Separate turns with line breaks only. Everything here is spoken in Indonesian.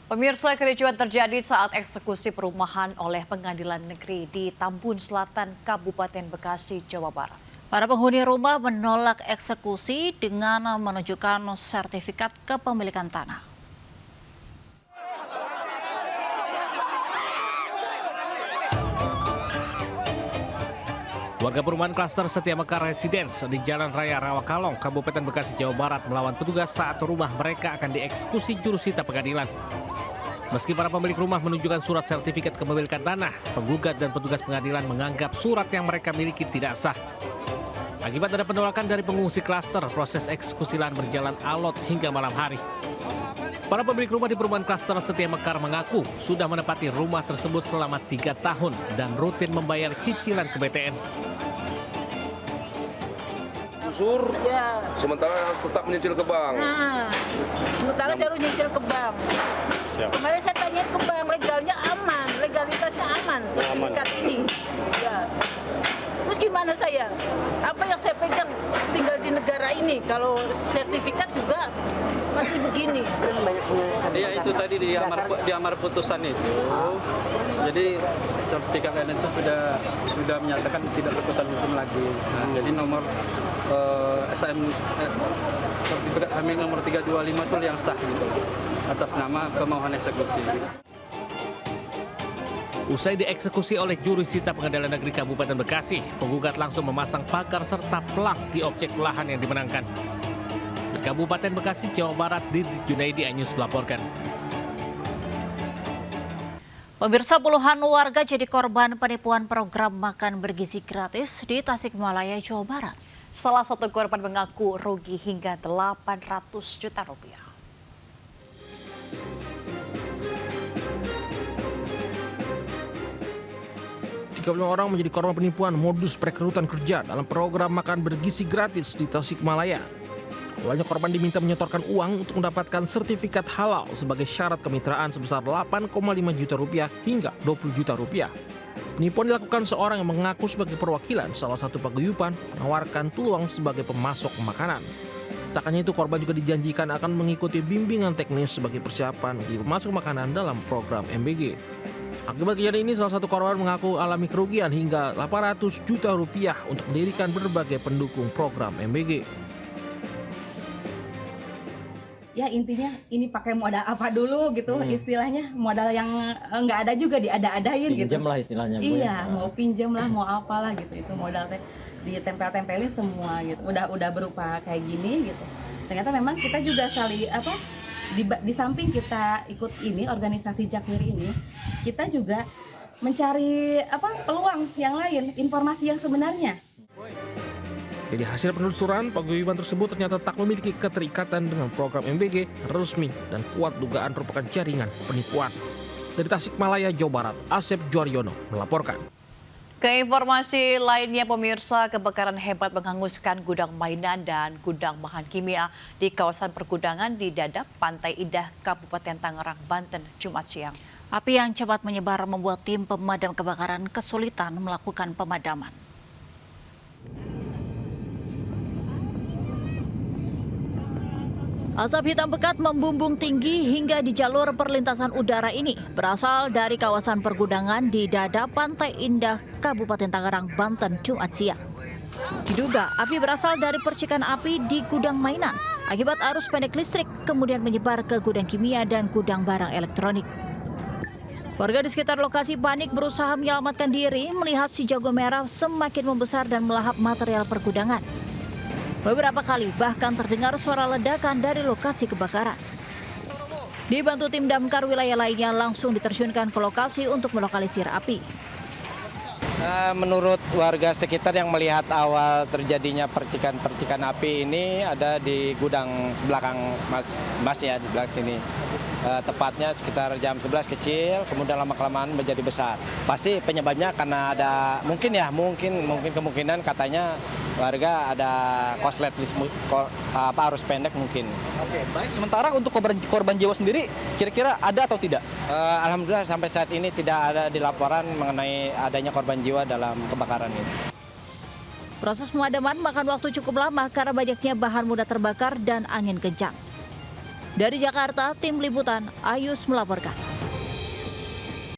Pemirsa, kericuan terjadi saat eksekusi perumahan oleh Pengadilan Negeri di Tambun Selatan, Kabupaten Bekasi, Jawa Barat. Para penghuni rumah menolak eksekusi dengan menunjukkan sertifikat kepemilikan tanah.
Warga perumahan klaster Setia Mekar Residence di Jalan Raya Rawakalong, Kabupaten Bekasi, Jawa Barat melawan petugas saat rumah mereka akan dieksekusi jurusita pengadilan. Meski para pemilik rumah menunjukkan surat sertifikat kepemilikan tanah, penggugat dan petugas pengadilan menganggap surat yang mereka miliki tidak sah. Akibat ada penolakan dari pengungsi klaster, proses eksekusi lahan berjalan alot hingga malam hari. Para pemilik rumah di perumahan klaster Setia Mekar mengaku sudah menempati rumah tersebut selama 3 tahun dan rutin membayar cicilan ke BTN.
Usur,
Ya.
sementara harus tetap menyicil ke bank.
Nah, sementara saya nyicil ke bank. Kemarin saya tanya ke bank, legalnya aman, legalitasnya aman, sertifikat ini. Ya. Terus gimana saya? Apa yang saya pegang tinggal di negara ini, kalau sertifikat juga masih begini.
Iya, itu tadi di amar putusan itu. Jadi sertifikat lain itu sudah menyatakan tidak berkekuatan hukum lagi. Nah, jadi nomor sertifikat hamil nomor 325 itu yang sah gitu atas nama kemauan eksekusi.
Usai dieksekusi oleh jurusita Pengadilan Negeri Kabupaten Bekasi, penggugat langsung memasang pagar serta pelang di objek lahan yang dimenangkan. Di Kabupaten Bekasi, Jawa Barat, Didit Junaidi, iNews melaporkan.
Pemirsa, puluhan warga jadi korban penipuan program makan bergizi gratis di Tasikmalaya, Jawa Barat. Salah satu korban mengaku rugi hingga 800 juta rupiah.
Orang menjadi korban penipuan modus perekrutan kerja dalam program makan bergizi gratis di Tasikmalaya. Awalnya korban diminta menyetorkan uang untuk mendapatkan sertifikat halal sebagai syarat kemitraan sebesar 8,5 juta rupiah hingga 20 juta rupiah. Penipuan dilakukan seorang yang mengaku sebagai perwakilan salah satu paguyuban menawarkan peluang sebagai pemasok makanan. Tak hanya itu, korban juga dijanjikan akan mengikuti bimbingan teknis sebagai persiapan menjadi pemasok makanan dalam program MBG. Akibat kejadian ini, salah satu korban mengaku alami kerugian hingga 800 juta rupiah untuk mendirikan berbagai pendukung program MBG.
Ya intinya ini pakai modal apa dulu gitu, istilahnya modal yang nggak ada juga diada-adain gitu.
Pinjam lah istilahnya.
Iya, mau pinjam lah, mau apalah gitu. Itu modal ditempel-tempelin semua gitu. Udah berupa kayak gini gitu. Ternyata memang kita juga di samping kita ikut ini organisasi Jakmir ini, kita juga mencari peluang yang lain, informasi yang sebenarnya.
Dari hasil penelusuran, paguyuban tersebut ternyata tak memiliki keterikatan dengan program MBG resmi dan kuat dugaan merupakan jaringan penipuan. Dari Tasikmalaya, Jawa Barat, Asep Juaryono melaporkan.
Ke informasi lainnya, pemirsa, kebakaran hebat menghanguskan gudang mainan dan gudang bahan kimia di kawasan pergudangan di Dadap, Pantai Indah, Kabupaten Tangerang, Banten, Jumat siang. Api yang cepat menyebar membuat tim pemadam kebakaran kesulitan melakukan pemadaman. Asap hitam pekat membumbung tinggi hingga di jalur perlintasan udara ini berasal dari kawasan pergudangan di Dadap, Pantai Indah, Kabupaten Tangerang, Banten, Jumat siang. Diduga api berasal dari percikan api di gudang mainan akibat arus pendek listrik, kemudian menyebar ke gudang kimia dan gudang barang elektronik. Warga di sekitar lokasi panik berusaha menyelamatkan diri melihat si jago merah semakin membesar dan melahap material pergudangan. Beberapa kali bahkan terdengar suara ledakan dari lokasi kebakaran. Dibantu tim damkar, wilayah lainnya langsung diterjunkan ke lokasi untuk melokalisir api.
Menurut warga sekitar yang melihat awal terjadinya percikan api ini ada di gudang sebelakang Mas ya, di belakang sini. Tepatnya sekitar jam 11 kecil, kemudian lama-kelamaan menjadi besar. Pasti penyebabnya karena ada mungkin kemungkinan katanya warga ada korslet arus pendek mungkin.
Oke, baik. Sementara untuk korban jiwa sendiri kira-kira ada atau tidak?
Alhamdulillah sampai saat ini tidak ada dilaporan mengenai adanya korban jiwa dalam kebakaran ini.
Proses pemadaman makan waktu cukup lama karena banyaknya bahan mudah terbakar dan angin kencang. Dari Jakarta, tim liputan Ayus melaporkan.